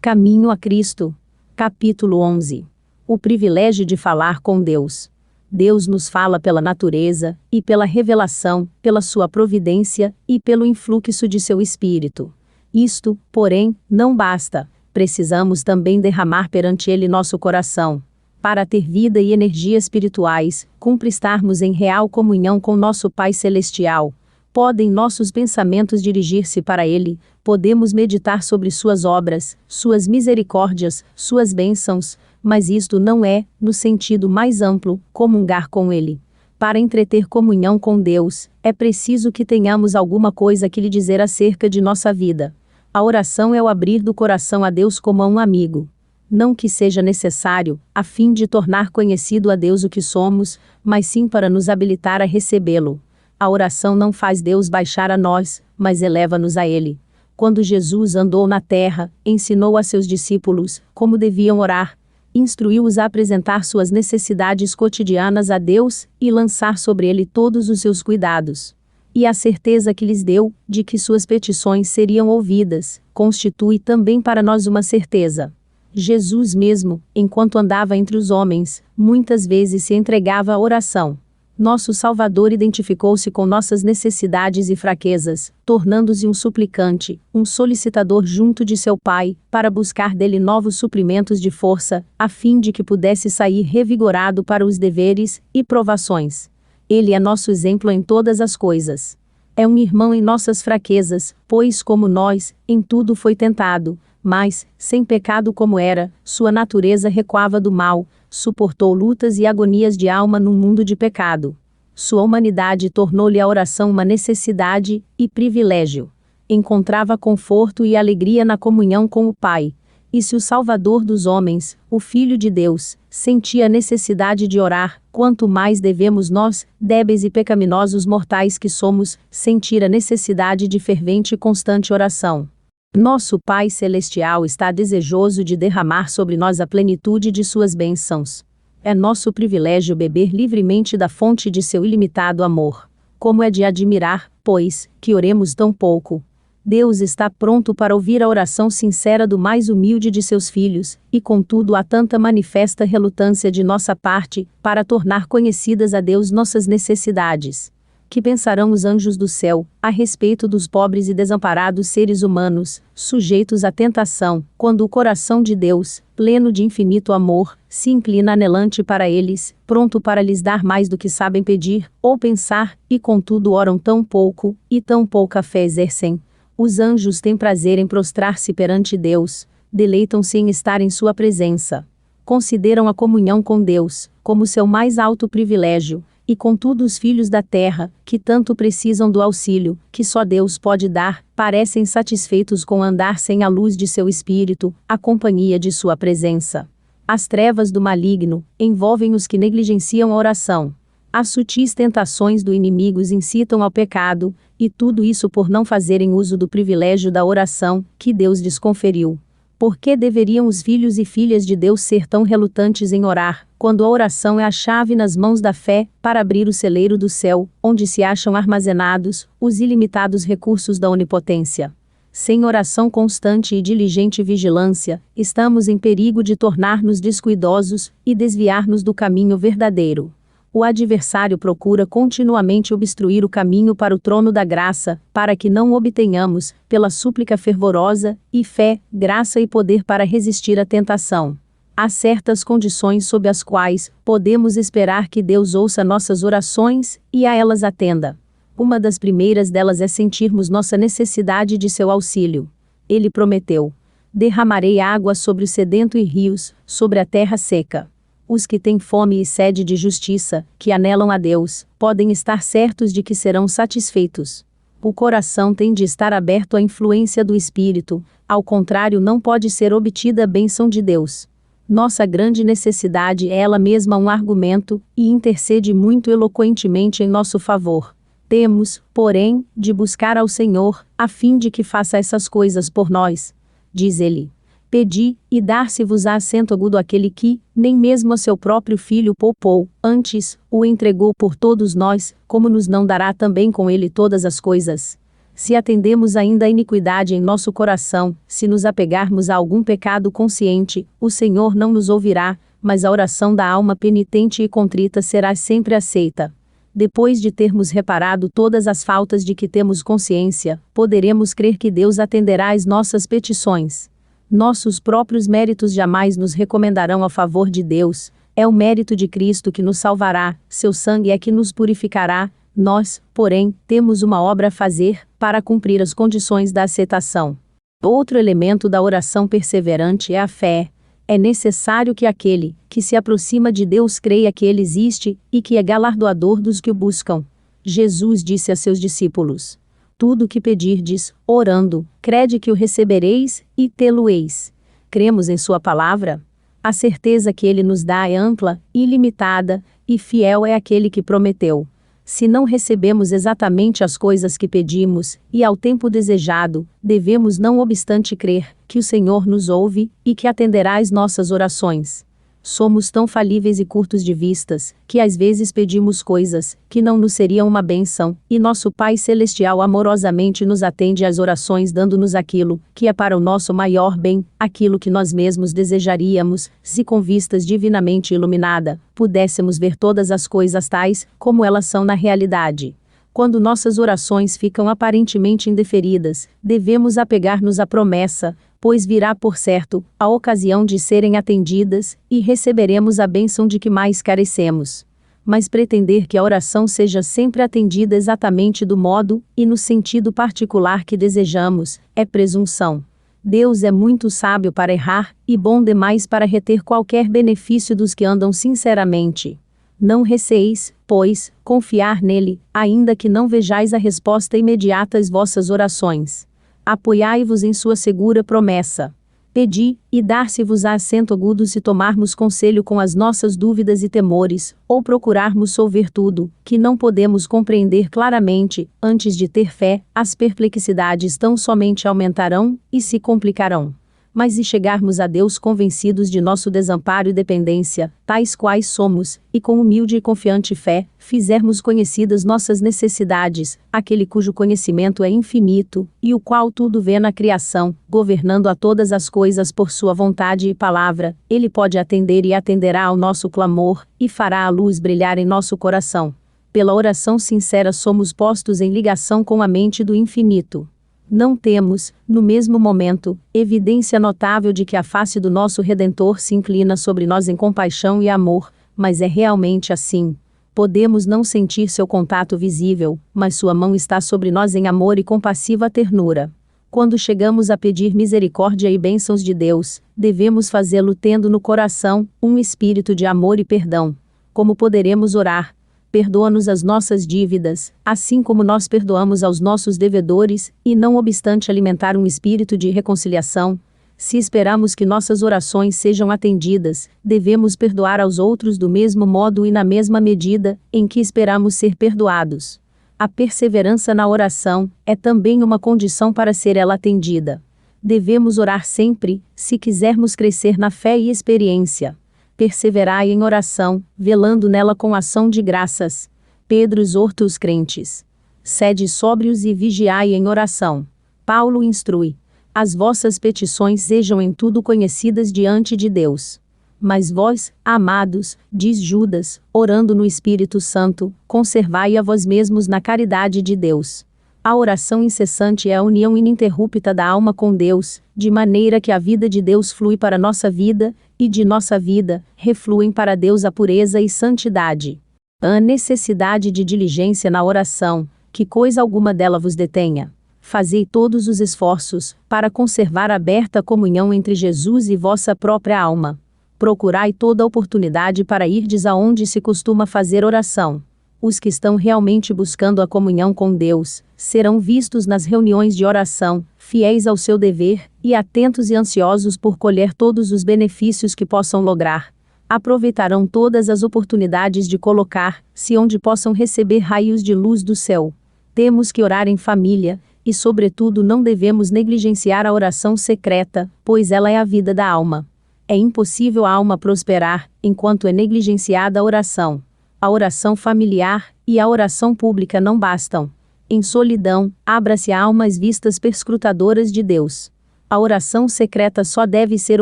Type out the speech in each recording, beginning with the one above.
Caminho a Cristo. Capítulo 11. O privilégio de falar com Deus. Deus nos fala pela natureza, e pela revelação, pela sua providência, e pelo influxo de seu Espírito. Isto, porém, não basta. Precisamos também derramar perante Ele nosso coração. Para ter vida e energia espirituais, cumpre estarmos em real comunhão com nosso Pai Celestial. Podem nossos pensamentos dirigir-se para Ele, podemos meditar sobre suas obras, suas misericórdias, suas bênçãos, mas isto não é, no sentido mais amplo, comungar com Ele. Para entreter comunhão com Deus, é preciso que tenhamos alguma coisa que lhe dizer acerca de nossa vida. A oração é o abrir do coração a Deus como a um amigo. Não que seja necessário, a fim de tornar conhecido a Deus o que somos, mas sim para nos habilitar a recebê-lo. A oração não faz Deus baixar a nós, mas eleva-nos a Ele. Quando Jesus andou na terra, ensinou a seus discípulos como deviam orar, instruiu-os a apresentar suas necessidades cotidianas a Deus e lançar sobre Ele todos os seus cuidados. E a certeza que lhes deu, de que suas petições seriam ouvidas, constitui também para nós uma certeza. Jesus mesmo, enquanto andava entre os homens, muitas vezes se entregava à oração. Nosso Salvador identificou-se com nossas necessidades e fraquezas, tornando-se um suplicante, um solicitador junto de seu Pai, para buscar dele novos suprimentos de força, a fim de que pudesse sair revigorado para os deveres e provações. Ele é nosso exemplo em todas as coisas. É um irmão em nossas fraquezas, pois como nós, em tudo foi tentado, mas, sem pecado como era, sua natureza recuava do mal, suportou lutas e agonias de alma num mundo de pecado. Sua humanidade tornou-lhe a oração uma necessidade e privilégio. Encontrava conforto e alegria na comunhão com o Pai. E se o Salvador dos homens, o Filho de Deus, sentia a necessidade de orar, quanto mais devemos nós, débeis e pecaminosos mortais que somos, sentir a necessidade de fervente e constante oração. Nosso Pai Celestial está desejoso de derramar sobre nós a plenitude de suas bênçãos. É nosso privilégio beber livremente da fonte de seu ilimitado amor. Como é de admirar, pois, que oremos tão pouco. Deus está pronto para ouvir a oração sincera do mais humilde de seus filhos, e contudo há tanta manifesta relutância de nossa parte, para tornar conhecidas a Deus nossas necessidades. Que pensarão os anjos do céu, a respeito dos pobres e desamparados seres humanos, sujeitos à tentação, quando o coração de Deus, pleno de infinito amor, se inclina anelante para eles, pronto para lhes dar mais do que sabem pedir, ou pensar, e contudo oram tão pouco, e tão pouca fé exercem. Os anjos têm prazer em prostrar-se perante Deus, deleitam-se em estar em sua presença. Consideram a comunhão com Deus, como seu mais alto privilégio, e contudo os filhos da terra, que tanto precisam do auxílio, que só Deus pode dar, parecem satisfeitos com andar sem a luz de seu Espírito, a companhia de sua presença. As trevas do maligno envolvem os que negligenciam a oração. As sutis tentações do inimigo os incitam ao pecado, e tudo isso por não fazerem uso do privilégio da oração, que Deus lhes conferiu. Por que deveriam os filhos e filhas de Deus ser tão relutantes em orar, quando a oração é a chave nas mãos da fé, para abrir o celeiro do céu, onde se acham armazenados os ilimitados recursos da onipotência? Sem oração constante e diligente vigilância, estamos em perigo de tornar-nos descuidosos e desviar-nos do caminho verdadeiro. O adversário procura continuamente obstruir o caminho para o trono da graça, para que não obtenhamos, pela súplica fervorosa, e fé, graça e poder para resistir à tentação. Há certas condições sob as quais podemos esperar que Deus ouça nossas orações e a elas atenda. Uma das primeiras delas é sentirmos nossa necessidade de seu auxílio. Ele prometeu: derramarei água sobre o sedento e rios, sobre a terra seca. Os que têm fome e sede de justiça, que anelam a Deus, podem estar certos de que serão satisfeitos. O coração tem de estar aberto à influência do Espírito, ao contrário não pode ser obtida a bênção de Deus. Nossa grande necessidade é ela mesma um argumento, e intercede muito eloquentemente em nosso favor. Temos, porém, de buscar ao Senhor, a fim de que faça essas coisas por nós. Diz ele: pedi, e dar-se-vos-á assento agudo aquele que, nem mesmo a seu próprio filho poupou, antes, o entregou por todos nós, como nos não dará também com ele todas as coisas? Se atendemos ainda à iniquidade em nosso coração, se nos apegarmos a algum pecado consciente, o Senhor não nos ouvirá, mas a oração da alma penitente e contrita será sempre aceita. Depois de termos reparado todas as faltas de que temos consciência, poderemos crer que Deus atenderá às nossas petições. Nossos próprios méritos jamais nos recomendarão a favor de Deus, é o mérito de Cristo que nos salvará, seu sangue é que nos purificará. Nós, porém, temos uma obra a fazer, para cumprir as condições da aceitação. Outro elemento da oração perseverante é a fé. É necessário que aquele, que se aproxima de Deus creia que Ele existe, e que é galardoador dos que o buscam. Jesus disse a seus discípulos: tudo o que pedirdes, orando, crede que o recebereis, e tê-lo-eis. Cremos em sua palavra? A certeza que Ele nos dá é ampla, ilimitada, e fiel é aquele que prometeu. Se não recebemos exatamente as coisas que pedimos, e ao tempo desejado, devemos não obstante crer, que o Senhor nos ouve, e que atenderá às nossas orações. Somos tão falíveis e curtos de vistas, que às vezes pedimos coisas, que não nos seriam uma bênção, e nosso Pai Celestial amorosamente nos atende às orações dando-nos aquilo, que é para o nosso maior bem, aquilo que nós mesmos desejaríamos, se com vistas divinamente iluminada, pudéssemos ver todas as coisas tais, como elas são na realidade. Quando nossas orações ficam aparentemente indeferidas, devemos apegar-nos à promessa, pois virá por certo a ocasião de serem atendidas, e receberemos a bênção de que mais carecemos. Mas pretender que a oração seja sempre atendida exatamente do modo, e no sentido particular que desejamos, é presunção. Deus é muito sábio para errar, e bom demais para reter qualquer benefício dos que andam sinceramente. Não receeis, pois, confiar nele, ainda que não vejais a resposta imediata às vossas orações. Apoiai-vos em sua segura promessa. Pedi, e dar-se-vos-á acento agudo se tomarmos conselho com as nossas dúvidas e temores, ou procurarmos solver tudo, que não podemos compreender claramente, antes de ter fé, as perplexidades tão somente aumentarão, e se complicarão. Mas se chegarmos a Deus convencidos de nosso desamparo e dependência, tais quais somos, e com humilde e confiante fé, fizermos conhecidas nossas necessidades, aquele cujo conhecimento é infinito, e o qual tudo vê na criação, governando a todas as coisas por sua vontade e palavra, ele pode atender e atenderá ao nosso clamor, e fará a luz brilhar em nosso coração. Pela oração sincera somos postos em ligação com a mente do infinito. Não temos, no mesmo momento, evidência notável de que a face do nosso Redentor se inclina sobre nós em compaixão e amor, mas é realmente assim. Podemos não sentir seu contato visível, mas sua mão está sobre nós em amor e compassiva ternura. Quando chegamos a pedir misericórdia e bênçãos de Deus, devemos fazê-lo tendo no coração um espírito de amor e perdão. Como poderemos orar? Perdoa-nos as nossas dívidas, assim como nós perdoamos aos nossos devedores, e não obstante alimentar um espírito de reconciliação. Se esperamos que nossas orações sejam atendidas, devemos perdoar aos outros do mesmo modo e na mesma medida em que esperamos ser perdoados. A perseverança na oração é também uma condição para ser ela atendida. Devemos orar sempre, se quisermos crescer na fé e experiência. Perseverai em oração, velando nela com ação de graças. Pedro exorta os crentes. Sede sóbrios e vigiai em oração. Paulo instrui. As vossas petições sejam em tudo conhecidas diante de Deus. Mas vós, amados, diz Judas, orando no Espírito Santo, conservai a vós mesmos na caridade de Deus. A oração incessante é a união ininterrupta da alma com Deus, de maneira que a vida de Deus flui para nossa vida, e de nossa vida, refluem para Deus a pureza e santidade. A necessidade de diligência na oração, que coisa alguma dela vos detenha. Fazei todos os esforços, para conservar aberta a comunhão entre Jesus e vossa própria alma. Procurai toda a oportunidade para irdes aonde se costuma fazer oração. Os que estão realmente buscando a comunhão com Deus, serão vistos nas reuniões de oração, fiéis ao seu dever, e atentos e ansiosos por colher todos os benefícios que possam lograr. Aproveitarão todas as oportunidades de colocar-se onde possam receber raios de luz do céu. Temos que orar em família, e sobretudo não devemos negligenciar a oração secreta, pois ela é a vida da alma. É impossível a alma prosperar, enquanto é negligenciada a oração. A oração familiar e a oração pública não bastam. Em solidão, abra-se a almas vistas perscrutadoras de Deus. A oração secreta só deve ser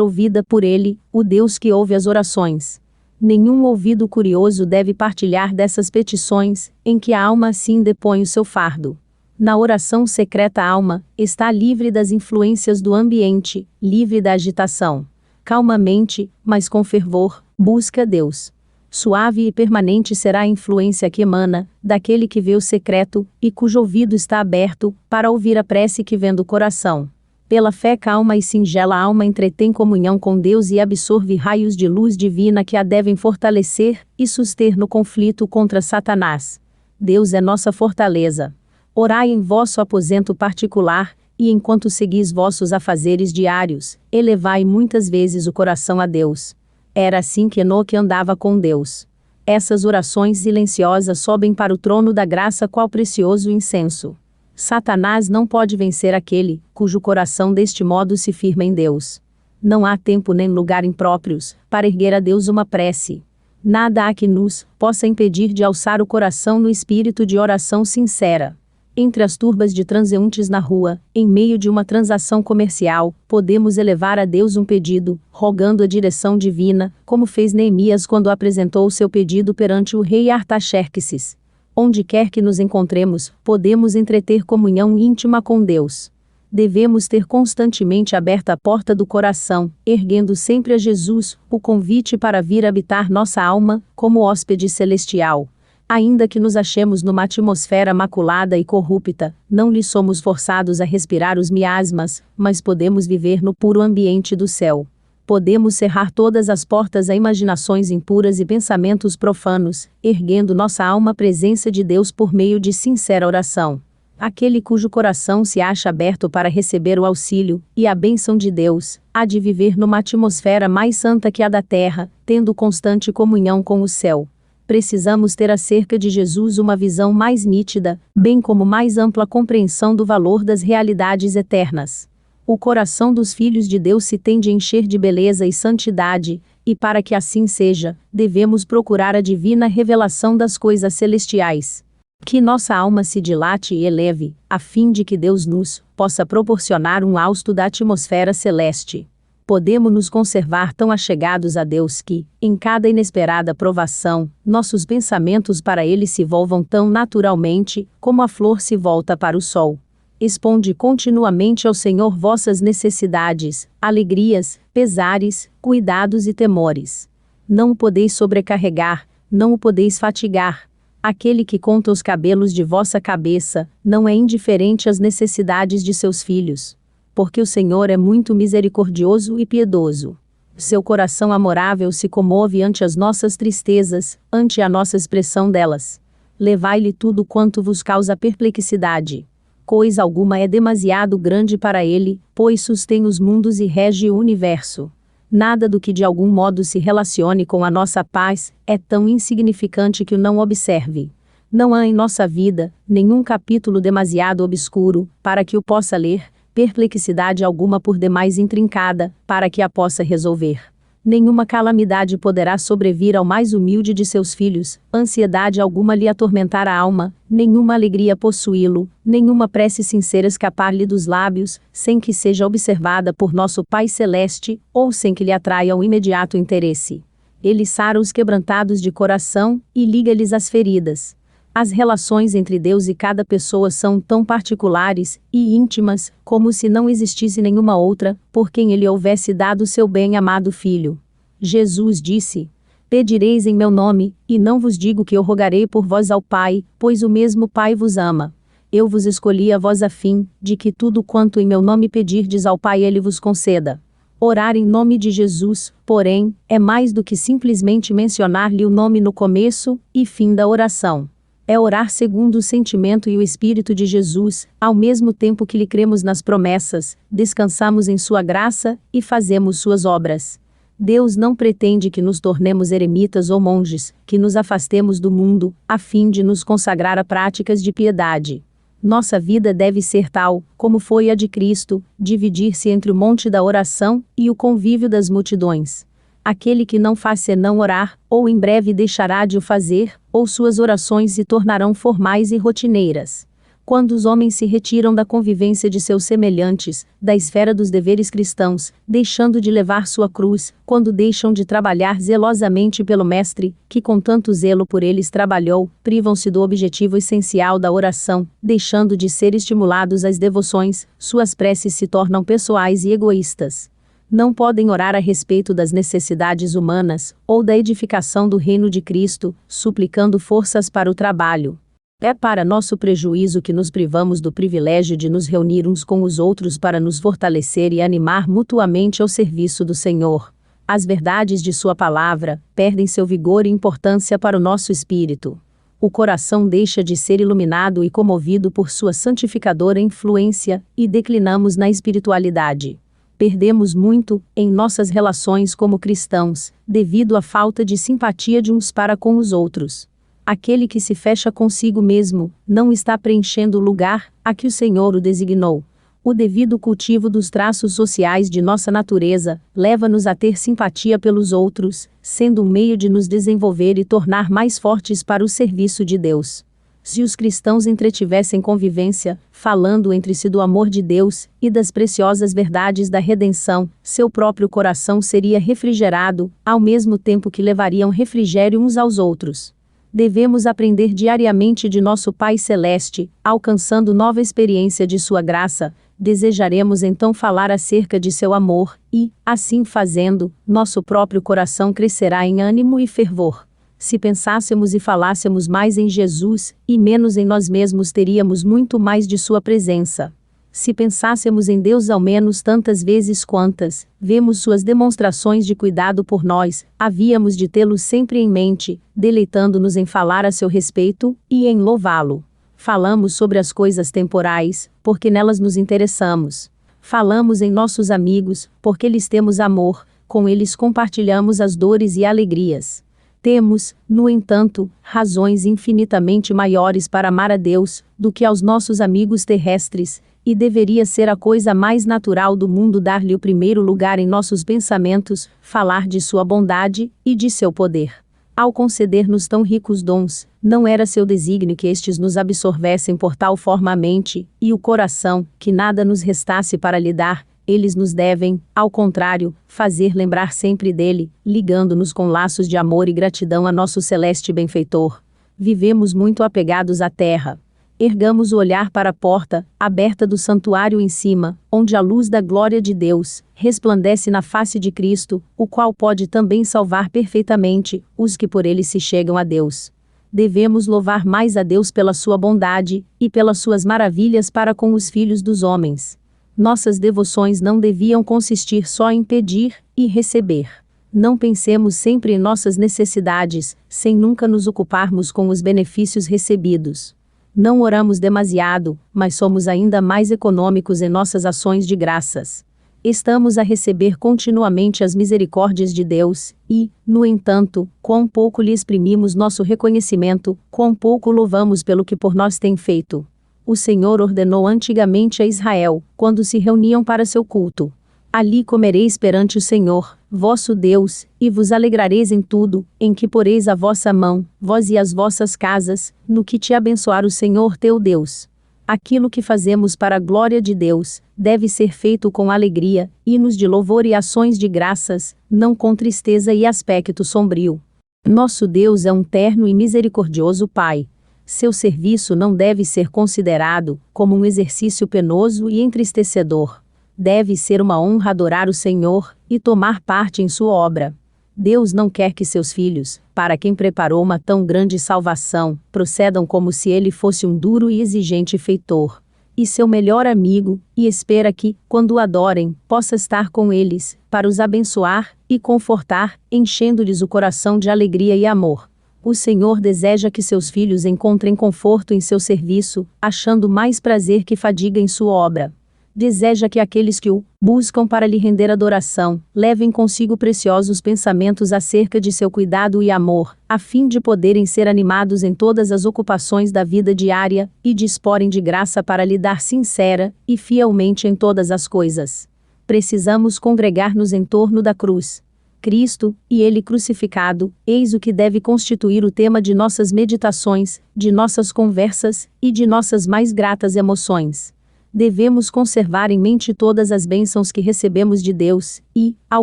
ouvida por Ele, o Deus que ouve as orações. Nenhum ouvido curioso deve partilhar dessas petições, em que a alma assim depõe o seu fardo. Na oração secreta a alma está livre das influências do ambiente, livre da agitação. Calmamente, mas com fervor, busca Deus. Suave e permanente será a influência que emana daquele que vê o secreto e cujo ouvido está aberto para ouvir a prece que vem do coração. Pela fé calma e singela a alma entretém comunhão com Deus e absorve raios de luz divina que a devem fortalecer e suster no conflito contra Satanás. Deus é nossa fortaleza. Orai em vosso aposento particular, e enquanto seguis vossos afazeres diários, elevai muitas vezes o coração a Deus. Era assim que Enoque andava com Deus. Essas orações silenciosas sobem para o trono da graça qual precioso incenso. Satanás não pode vencer aquele cujo coração deste modo se firma em Deus. Não há tempo nem lugar impróprios para erguer a Deus uma prece. Nada há que nos possa impedir de alçar o coração no espírito de oração sincera. Entre as turbas de transeuntes na rua, em meio de uma transação comercial, podemos elevar a Deus um pedido, rogando a direção divina, como fez Neemias quando apresentou seu pedido perante o rei Artaxerxes. Onde quer que nos encontremos, podemos entreter comunhão íntima com Deus. Devemos ter constantemente aberta a porta do coração, erguendo sempre a Jesus o convite para vir habitar nossa alma, como hóspede celestial. Ainda que nos achemos numa atmosfera maculada e corrupta, não lhe somos forçados a respirar os miasmas, mas podemos viver no puro ambiente do céu. Podemos cerrar todas as portas a imaginações impuras e pensamentos profanos, erguendo nossa alma à presença de Deus por meio de sincera oração. Aquele cujo coração se acha aberto para receber o auxílio e a bênção de Deus, há de viver numa atmosfera mais santa que a da terra, tendo constante comunhão com o céu. Precisamos ter acerca de Jesus uma visão mais nítida, bem como mais ampla compreensão do valor das realidades eternas. O coração dos filhos de Deus se tem de encher de beleza e santidade, e para que assim seja, devemos procurar a divina revelação das coisas celestiais. Que nossa alma se dilate e eleve, a fim de que Deus nos possa proporcionar um hausto da atmosfera celeste. Podemos nos conservar tão achegados a Deus que, em cada inesperada provação, nossos pensamentos para Ele se volvam tão naturalmente, como a flor se volta para o sol. Exponde continuamente ao Senhor vossas necessidades, alegrias, pesares, cuidados e temores. Não o podeis sobrecarregar, não o podeis fatigar. Aquele que conta os cabelos de vossa cabeça, não é indiferente às necessidades de seus filhos. Porque o Senhor é muito misericordioso e piedoso. Seu coração amorável se comove ante as nossas tristezas, ante a nossa expressão delas. Levai-lhe tudo quanto vos causa perplexidade. Coisa alguma é demasiado grande para ele, pois sustém os mundos e rege o universo. Nada do que de algum modo se relacione com a nossa paz é tão insignificante que o não observe. Não há em nossa vida nenhum capítulo demasiado obscuro para que o possa ler, perplexidade alguma por demais intrincada, para que a possa resolver. Nenhuma calamidade poderá sobrevir ao mais humilde de seus filhos, ansiedade alguma lhe atormentar a alma, nenhuma alegria possuí-lo, nenhuma prece sincera escapar-lhe dos lábios, sem que seja observada por nosso Pai Celeste, ou sem que lhe atraia um imediato interesse. Ele sara os quebrantados de coração, e liga-lhes as feridas. As relações entre Deus e cada pessoa são tão particulares e íntimas, como se não existisse nenhuma outra, por quem ele houvesse dado seu bem-amado Filho. Jesus disse: Pedireis em meu nome, e não vos digo que eu rogarei por vós ao Pai, pois o mesmo Pai vos ama. Eu vos escolhi a vós a fim, de que tudo quanto em meu nome pedirdes ao Pai ele vos conceda. Orar em nome de Jesus, porém, é mais do que simplesmente mencionar-lhe o nome no começo e fim da oração. É orar segundo o sentimento e o Espírito de Jesus, ao mesmo tempo que lhe cremos nas promessas, descansamos em sua graça, e fazemos suas obras. Deus não pretende que nos tornemos eremitas ou monges, que nos afastemos do mundo, a fim de nos consagrar a práticas de piedade. Nossa vida deve ser tal, como foi a de Cristo, dividir-se entre o monte da oração e o convívio das multidões. Aquele que não faz senão orar, ou em breve deixará de o fazer, ou suas orações se tornarão formais e rotineiras. Quando os homens se retiram da convivência de seus semelhantes, da esfera dos deveres cristãos, deixando de levar sua cruz, quando deixam de trabalhar zelosamente pelo Mestre, que com tanto zelo por eles trabalhou, privam-se do objetivo essencial da oração, deixando de ser estimulados às devoções, suas preces se tornam pessoais e egoístas. Não podem orar a respeito das necessidades humanas, ou da edificação do reino de Cristo, suplicando forças para o trabalho. É para nosso prejuízo que nos privamos do privilégio de nos reunir uns com os outros para nos fortalecer e animar mutuamente ao serviço do Senhor. As verdades de sua palavra perdem seu vigor e importância para o nosso espírito. O coração deixa de ser iluminado e comovido por sua santificadora influência, e declinamos na espiritualidade. Perdemos muito, em nossas relações como cristãos, devido à falta de simpatia de uns para com os outros. Aquele que se fecha consigo mesmo, não está preenchendo o lugar a que o Senhor o designou. O devido cultivo dos traços sociais de nossa natureza, leva-nos a ter simpatia pelos outros, sendo um meio de nos desenvolver e tornar mais fortes para o serviço de Deus. Se os cristãos entretivessem convivência, falando entre si do amor de Deus, e das preciosas verdades da redenção, seu próprio coração seria refrigerado, ao mesmo tempo que levariam refrigério uns aos outros. Devemos aprender diariamente de nosso Pai Celeste, alcançando nova experiência de sua graça. Desejaremos então falar acerca de seu amor, e, assim fazendo, nosso próprio coração crescerá em ânimo e fervor. Se pensássemos e falássemos mais em Jesus, e menos em nós mesmos, teríamos muito mais de sua presença. Se pensássemos em Deus ao menos tantas vezes quantas vemos suas demonstrações de cuidado por nós, havíamos de tê-lo sempre em mente, deleitando-nos em falar a seu respeito, e em louvá-lo. Falamos sobre as coisas temporais, porque nelas nos interessamos. Falamos em nossos amigos, porque lhes temos amor, com eles compartilhamos as dores e alegrias. Temos, no entanto, razões infinitamente maiores para amar a Deus, do que aos nossos amigos terrestres, e deveria ser a coisa mais natural do mundo dar-lhe o primeiro lugar em nossos pensamentos, falar de sua bondade, e de seu poder. Ao conceder-nos tão ricos dons, não era seu desígnio que estes nos absorvessem por tal forma a mente, e o coração, que nada nos restasse para lhe dar. Eles nos devem, ao contrário, fazer lembrar sempre dele, ligando-nos com laços de amor e gratidão a nosso celeste benfeitor. Vivemos muito apegados à terra. Ergamos o olhar para a porta, aberta do santuário em cima, onde a luz da glória de Deus resplandece na face de Cristo, o qual pode também salvar perfeitamente os que por ele se chegam a Deus. Devemos louvar mais a Deus pela sua bondade, e pelas suas maravilhas para com os filhos dos homens. Nossas devoções não deviam consistir só em pedir e receber. Não pensemos sempre em nossas necessidades, sem nunca nos ocuparmos com os benefícios recebidos. Não oramos demasiado, mas somos ainda mais econômicos em nossas ações de graças. Estamos a receber continuamente as misericórdias de Deus, e, no entanto, quão pouco lhe exprimimos nosso reconhecimento, quão pouco louvamos pelo que por nós tem feito. O Senhor ordenou antigamente a Israel, quando se reuniam para seu culto: ali comereis perante o Senhor, vosso Deus, e vos alegrareis em tudo, em que poreis a vossa mão, vós e as vossas casas, no que te abençoar o Senhor teu Deus. Aquilo que fazemos para a glória de Deus, deve ser feito com alegria, hinos de louvor e ações de graças, não com tristeza e aspecto sombrio. Nosso Deus é um terno e misericordioso Pai. Seu serviço não deve ser considerado como um exercício penoso e entristecedor. Deve ser uma honra adorar o Senhor, e tomar parte em sua obra. Deus não quer que seus filhos, para quem preparou uma tão grande salvação, procedam como se ele fosse um duro e exigente feitor, e seu melhor amigo, e espera que, quando o adorem, possa estar com eles, para os abençoar e confortar, enchendo-lhes o coração de alegria e amor. O Senhor deseja que seus filhos encontrem conforto em seu serviço, achando mais prazer que fadiga em sua obra. Deseja que aqueles que o buscam para lhe render adoração, levem consigo preciosos pensamentos acerca de seu cuidado e amor, a fim de poderem ser animados em todas as ocupações da vida diária, e disporem de graça para lhe dar sincera e fielmente em todas as coisas. Precisamos congregar-nos em torno da cruz. Cristo, e Ele crucificado, eis o que deve constituir o tema de nossas meditações, de nossas conversas, e de nossas mais gratas emoções. Devemos conservar em mente todas as bênçãos que recebemos de Deus, e, ao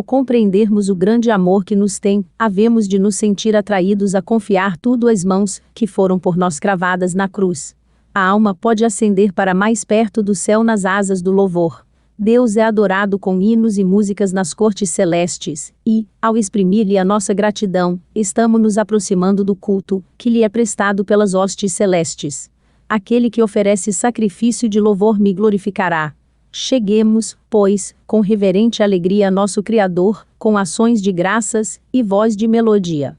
compreendermos o grande amor que nos tem, havemos de nos sentir atraídos a confiar tudo às mãos, que foram por nós cravadas na cruz. A alma pode ascender para mais perto do céu nas asas do louvor. Deus é adorado com hinos e músicas nas cortes celestes, e, ao exprimir-lhe a nossa gratidão, estamos nos aproximando do culto, que lhe é prestado pelas hostes celestes. Aquele que oferece sacrifício de louvor me glorificará. Cheguemos, pois, com reverente alegria a nosso Criador, com ações de graças, e voz de melodia.